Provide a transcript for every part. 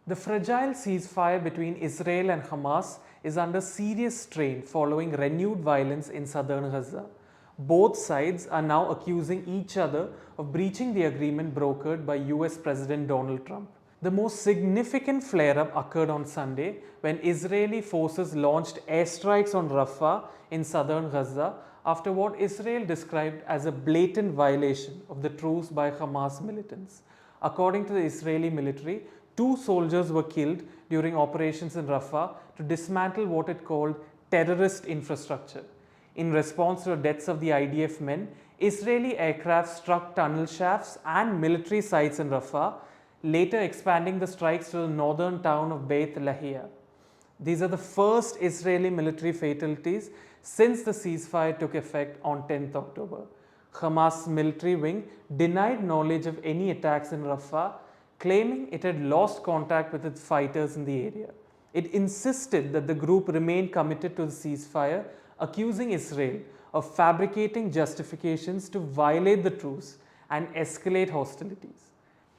The fragile ceasefire between Israel and Hamas is under serious strain following renewed violence in southern Gaza. Both sides are now accusing each other of breaching the agreement brokered by US President Donald Trump. The most significant flare up occurred on Sunday when Israeli forces launched airstrikes on Rafah in southern Gaza after what Israel described as a blatant violation of the truce by Hamas militants. According to the Israeli military, 2 soldiers were killed during operations in Rafah to dismantle what it called terrorist infrastructure. In response to the deaths of the IDF men, Israeli aircraft struck tunnel shafts and military sites in Rafah, later expanding the strikes to the northern town of Beit Lahia. These are the first Israeli military fatalities since the ceasefire took effect on 10th October. Hamas military wing denied knowledge of any attacks in Rafah, claiming it had lost contact with its fighters in the area. It insisted that the group remained committed to the ceasefire, accusing Israel of fabricating justifications to violate the truce and escalate hostilities.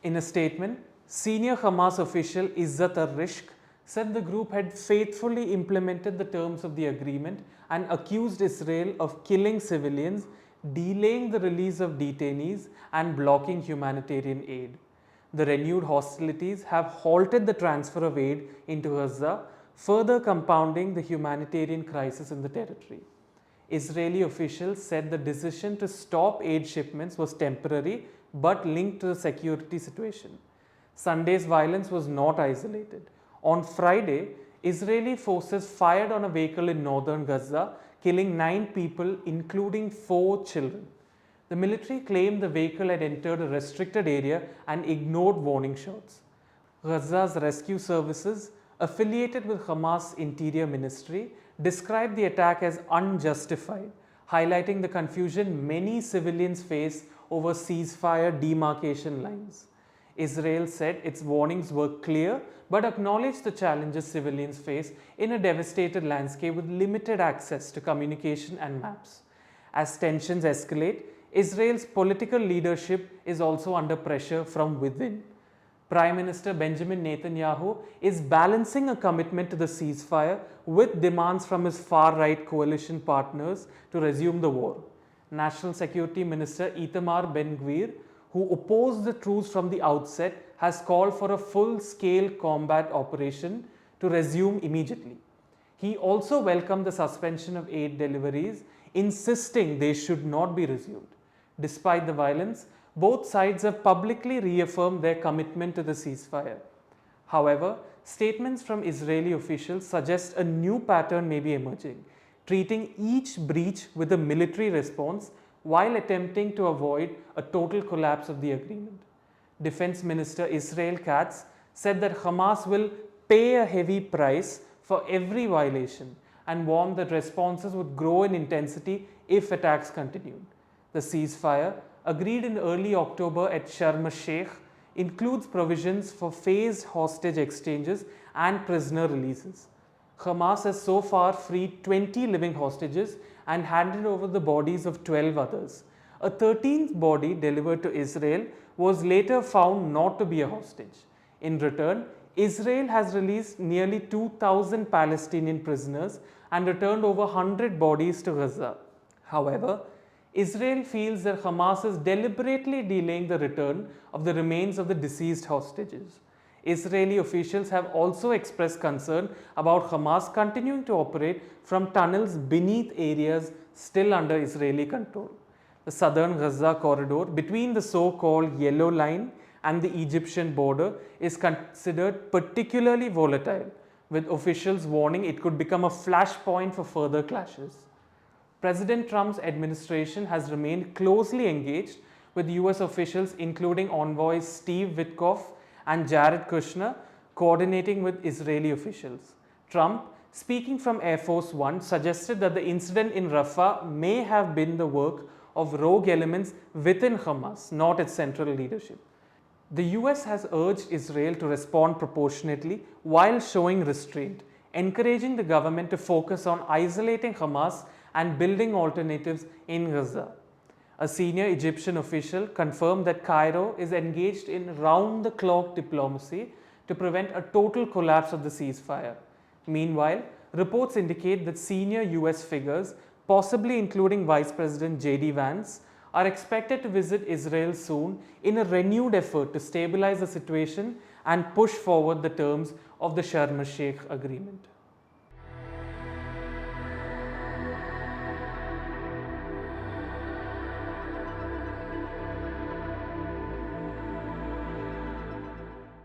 In a statement, senior Hamas official Izzat al-Rishq said the group had faithfully implemented the terms of the agreement and accused Israel of killing civilians, delaying the release of detainees, and blocking humanitarian aid. The renewed hostilities have halted the transfer of aid into Gaza, further compounding the humanitarian crisis in the territory. Israeli officials said the decision to stop aid shipments was temporary but linked to the security situation. Sunday's violence was not isolated. On Friday, Israeli forces fired on a vehicle in northern Gaza, killing 9 people, including 4 children. The military claimed the vehicle had entered a restricted area and ignored warning shots. Gaza's rescue services, affiliated with Hamas Interior Ministry, described the attack as unjustified, highlighting the confusion many civilians face over ceasefire demarcation lines. Israel said its warnings were clear but acknowledged the challenges civilians face in a devastated landscape with limited access to communication and maps. As tensions escalate, Israel's political leadership is also under pressure from within. Prime Minister Benjamin Netanyahu is balancing a commitment to the ceasefire with demands from his far-right coalition partners to resume the war. National Security Minister Itamar Ben-Gvir, who opposed the truce from the outset, has called for a full-scale combat operation to resume immediately. He also welcomed the suspension of aid deliveries, insisting they should not be resumed. Despite the violence, both sides have publicly reaffirmed their commitment to the ceasefire. However, statements from Israeli officials suggest a new pattern may be emerging, treating each breach with a military response while attempting to avoid a total collapse of the agreement. Defense Minister Israel Katz said that Hamas will pay a heavy price for every violation and warned that responses would grow in intensity if attacks continued. The ceasefire, agreed in early October at Sharm el-Sheikh, includes provisions for phased hostage exchanges and prisoner releases. Hamas has so far freed 20 living hostages and handed over the bodies of 12 others. A 13th body delivered to Israel was later found not to be a hostage. In return, Israel has released nearly 2,000 Palestinian prisoners and returned over 100 bodies to Gaza. However, Israel feels that Hamas is deliberately delaying the return of the remains of the deceased hostages. Israeli officials have also expressed concern about Hamas continuing to operate from tunnels beneath areas still under Israeli control. The southern Gaza corridor between the so-called Yellow Line and the Egyptian border is considered particularly volatile, with officials warning it could become a flashpoint for further clashes. President Trump's administration has remained closely engaged with US officials, including envoys Steve Witkoff and Jared Kushner, coordinating with Israeli officials. Trump, speaking from Air Force One, suggested that the incident in Rafah may have been the work of rogue elements within Hamas, not its central leadership. The US has urged Israel to respond proportionately while showing restraint, encouraging the government to focus on isolating Hamas and building alternatives in Gaza. A senior Egyptian official confirmed that Cairo is engaged in round-the-clock diplomacy to prevent a total collapse of the ceasefire. Meanwhile, reports indicate that senior US figures, possibly including Vice President J.D. Vance, are expected to visit Israel soon in a renewed effort to stabilize the situation and push forward the terms of the Sharm el-Sheikh agreement.